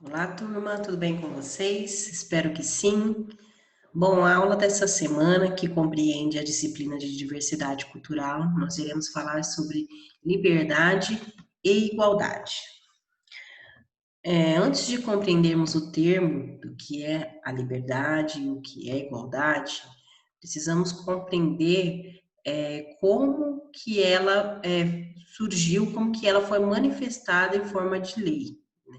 Olá, turma, tudo bem com vocês? Espero que sim. Bom, a aula dessa semana, que compreende a disciplina de diversidade cultural, nós iremos falar sobre liberdade e igualdade. Antes de compreendermos o termo do que é a liberdade e o que é igualdade, precisamos compreender como que ela surgiu, como que ela foi manifestada em forma de lei, né?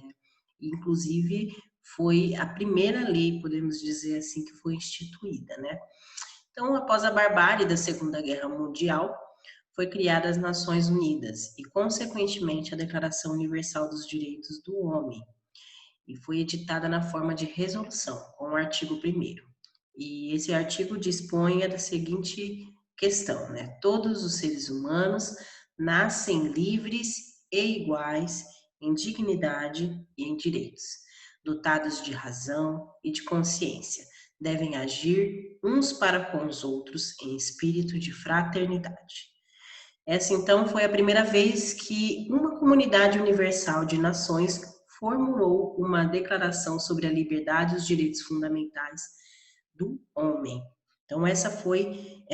Inclusive, foi a primeira lei, podemos dizer assim, que foi instituída, né? Então, após a barbárie da Segunda Guerra Mundial, foi criada as Nações Unidas e, consequentemente, a Declaração Universal dos Direitos do Homem, e foi editada na forma de resolução, com o artigo 1º. E esse artigo dispõe da seguinte questão, né? Todos os seres humanos nascem livres e iguais em dignidade e em direitos, dotados de razão e de consciência, devem agir uns para com os outros em espírito de fraternidade. Essa, então, foi a primeira vez que uma comunidade universal de nações formulou uma declaração sobre a liberdade e os direitos fundamentais do homem. Então, essa foi,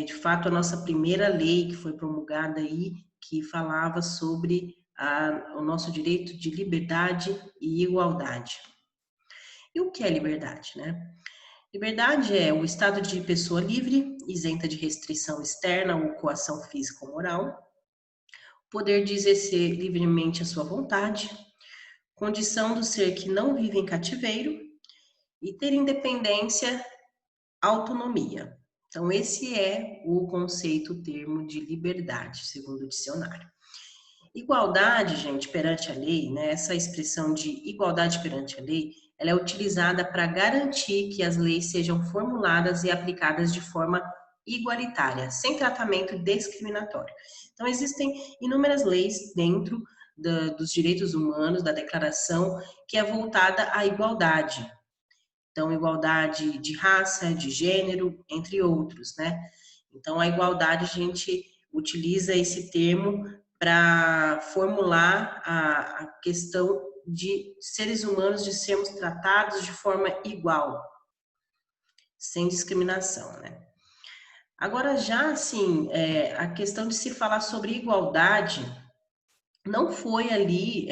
de fato, a nossa primeira lei que foi promulgada aí, que falava sobre o nosso direito de liberdade e igualdade. E o que é liberdade, né? Liberdade é o estado de pessoa livre, isenta de restrição externa ou coação física ou moral, poder de exercer livremente a sua vontade, condição do ser que não vive em cativeiro e ter independência, autonomia. Então, esse é o conceito, o termo de liberdade, segundo o dicionário. Igualdade, gente, perante a lei, né? Essa expressão de igualdade perante a lei, ela é utilizada para garantir que as leis sejam formuladas e aplicadas de forma igualitária, sem tratamento discriminatório. Então, existem inúmeras leis dentro dos direitos humanos, da declaração, que é voltada à igualdade. Então, igualdade de raça, de gênero, entre outros, né? Então, a igualdade, a gente utiliza esse termo para formular a questão de seres humanos de sermos tratados de forma igual, sem discriminação, né? Agora, já assim, a questão de se falar sobre igualdade, não foi ali,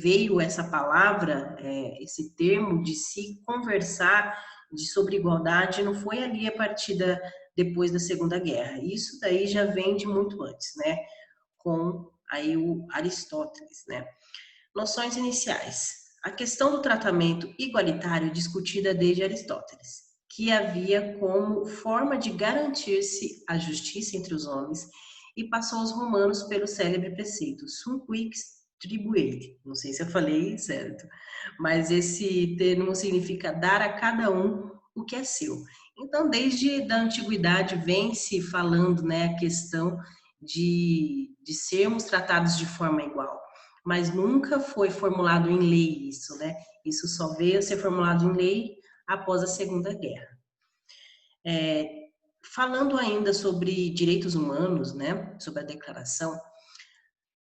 veio essa palavra, esse termo de se conversar sobre igualdade, não foi ali a partir depois da Segunda Guerra. Isso daí já vem de muito antes, né? Com aí o Aristóteles, né? Noções iniciais. A questão do tratamento igualitário é discutida desde Aristóteles, que havia como forma de garantir-se a justiça entre os homens e passou aos romanos pelo célebre preceito sum quis tribuere. Não sei se eu falei certo, mas esse termo significa dar a cada um o que é seu. Então, desde a antiguidade vem se falando, né, a questão de sermos tratados de forma igual, mas nunca foi formulado em lei isso, né? Isso só veio a ser formulado em lei após a Segunda Guerra. Falando ainda sobre direitos humanos, né, sobre a declaração,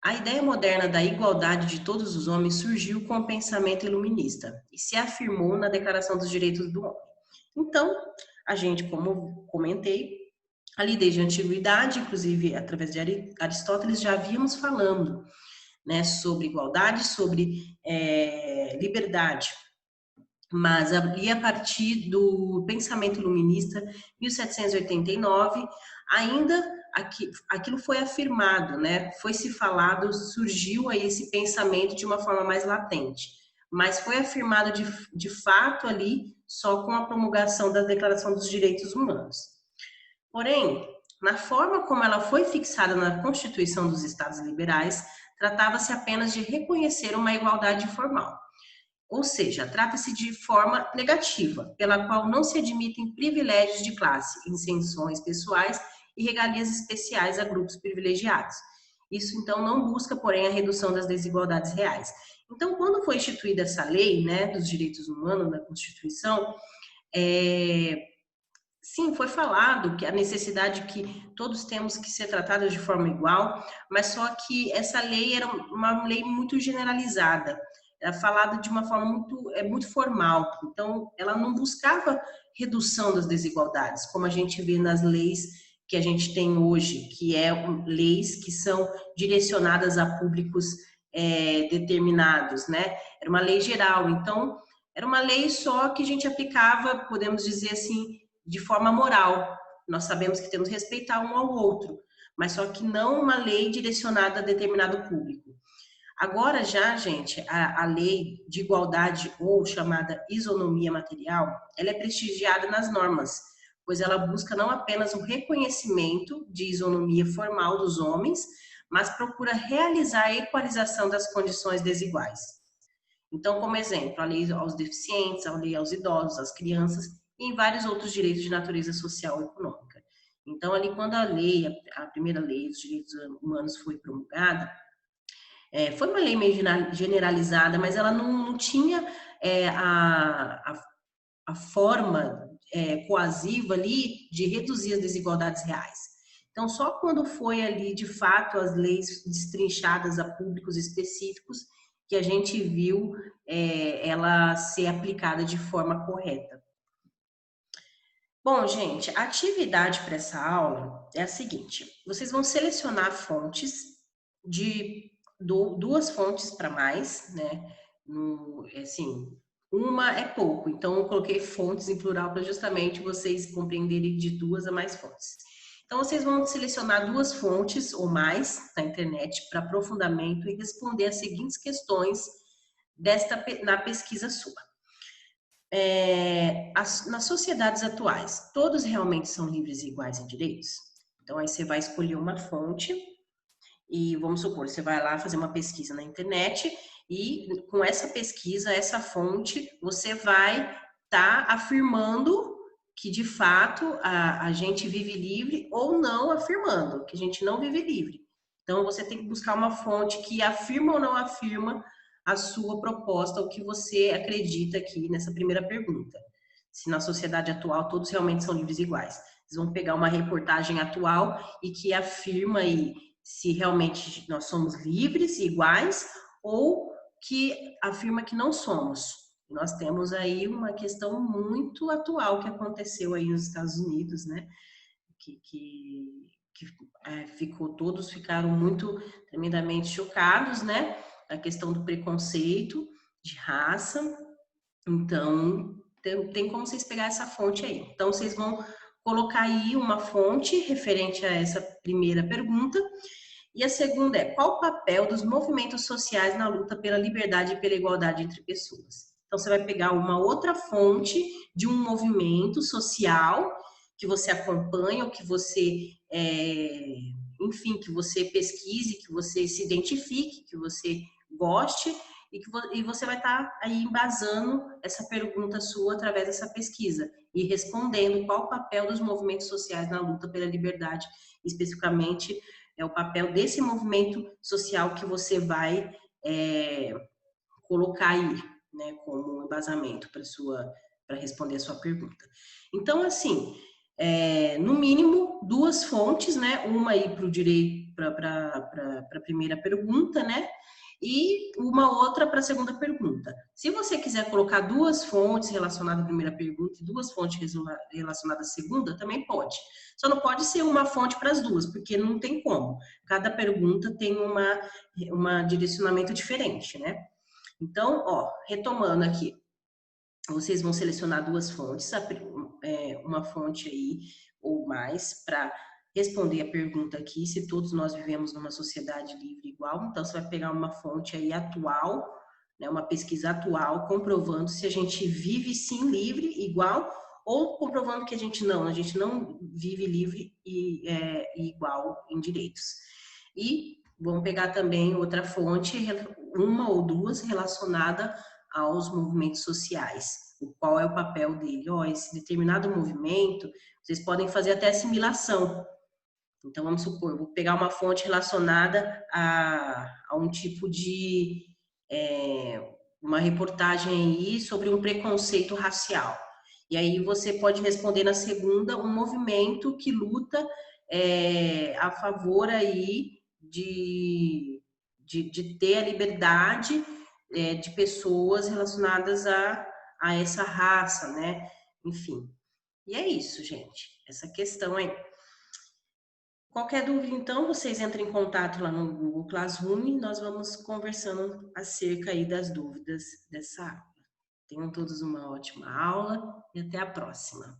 a ideia moderna da igualdade de todos os homens surgiu com o pensamento iluminista e se afirmou na Declaração dos Direitos do Homem. Então, a gente, como comentei, ali desde a antiguidade, inclusive através de Aristóteles, já havíamos falando, né, sobre igualdade, sobre liberdade, mas ali a partir do pensamento iluminista, 1789, ainda aquilo foi afirmado, né? Foi se falado, surgiu aí esse pensamento de uma forma mais latente, mas foi afirmado de fato ali só com a promulgação da Declaração dos Direitos Humanos. Porém, na forma como ela foi fixada na Constituição dos Estados Liberais, tratava-se apenas de reconhecer uma igualdade formal. Ou seja, trata-se de forma negativa, pela qual não se admitem privilégios de classe, isenções pessoais e regalias especiais a grupos privilegiados. Isso, então, não busca, porém, a redução das desigualdades reais. Então, quando foi instituída essa lei, né, dos direitos humanos na Constituição, sim, foi falado que a necessidade que todos temos que ser tratados de forma igual, mas só que essa lei era uma lei muito generalizada. era falado de uma forma muito formal. Então, ela não buscava redução das desigualdades, como a gente vê nas leis que a gente tem hoje, que leis que são direcionadas a públicos determinados, né? Era uma lei geral, então era uma lei só que a gente aplicava, podemos dizer assim, de forma moral. Nós sabemos que temos que respeitar um ao outro, mas só que não uma lei direcionada a determinado público. Agora já, gente, a lei de igualdade ou chamada isonomia material, ela é prestigiada nas normas, pois ela busca não apenas o reconhecimento de isonomia formal dos homens, mas procura realizar a equalização das condições desiguais. Então, como exemplo, a lei aos deficientes, a lei aos idosos, às crianças e em vários outros direitos de natureza social e econômica. Então, ali quando a primeira lei dos direitos humanos foi promulgada, foi uma lei meio generalizada, mas ela não tinha a forma coasiva ali de reduzir as desigualdades reais. Então, só quando foi ali, de fato, as leis destrinchadas a públicos específicos que a gente viu ela ser aplicada de forma correta. Bom, gente, a atividade para essa aula é a seguinte: vocês vão selecionar fontes de duas fontes para mais, né? Assim, uma é pouco, então eu coloquei fontes em plural para justamente vocês compreenderem de duas a mais fontes. Então, vocês vão selecionar duas fontes ou mais na internet para aprofundamento e responder as seguintes questões na pesquisa sua. Nas sociedades atuais, todos realmente são livres e iguais em direitos? Então, aí você vai escolher uma fonte e, vamos supor, você vai lá fazer uma pesquisa na internet e, com essa pesquisa, essa fonte, você vai estar afirmando que, de fato, a gente vive livre ou não afirmando que a gente não vive livre. Então, você tem que buscar uma fonte que afirma ou não afirma a sua proposta, o que você acredita aqui nessa primeira pergunta. Se na sociedade atual todos realmente são livres e iguais. Vocês vão pegar uma reportagem atual e que afirma aí se realmente nós somos livres e iguais ou que afirma que não somos. Nós temos aí uma questão muito atual que aconteceu aí nos Estados Unidos, né? Todos ficaram muito tremendamente chocados, né? A questão do preconceito de raça. Então, tem como vocês pegar essa fonte aí. Então, vocês vão colocar aí uma fonte referente a essa primeira pergunta. E a segunda é: qual o papel dos movimentos sociais na luta pela liberdade e pela igualdade entre pessoas? Então, você vai pegar uma outra fonte de um movimento social que você acompanha ou que você, enfim, que você pesquise, que você se identifique, que você goste e você vai estar aí embasando essa pergunta sua através dessa pesquisa e respondendo qual o papel dos movimentos sociais na luta pela liberdade, especificamente o papel desse movimento social que você vai colocar aí, né, como embasamento para responder a sua pergunta. Então, assim, no mínimo duas fontes, né, uma aí para o direito, para a primeira pergunta, né, e uma outra para a segunda pergunta. Se você quiser colocar duas fontes relacionadas à primeira pergunta e duas fontes relacionadas à segunda, também pode. Só não pode ser uma fonte para as duas, porque não tem como. Cada pergunta tem uma direcionamento diferente, né? Então, ó, retomando aqui, vocês vão selecionar duas fontes, uma fonte aí ou mais para responder a pergunta aqui, se todos nós vivemos numa sociedade livre e igual. Então, você vai pegar uma fonte aí atual, né, uma pesquisa atual, comprovando se a gente vive sim livre, igual, ou comprovando que a gente não vive livre e igual em direitos. E vamos pegar também outra fonte, uma ou duas relacionada aos movimentos sociais. Qual é o papel dele? Esse determinado movimento, vocês podem fazer até assimilação. Então, vamos supor, vou pegar uma fonte relacionada a um tipo de uma reportagem aí sobre um preconceito racial. E aí você pode responder na segunda um movimento que luta a favor aí de ter a liberdade de pessoas relacionadas a essa raça, né? Enfim. E é isso, gente. Essa questão aí. Qualquer dúvida, então, vocês entrem em contato lá no Google Classroom e nós vamos conversando acerca aí das dúvidas dessa aula. Tenham todos uma ótima aula e até a próxima.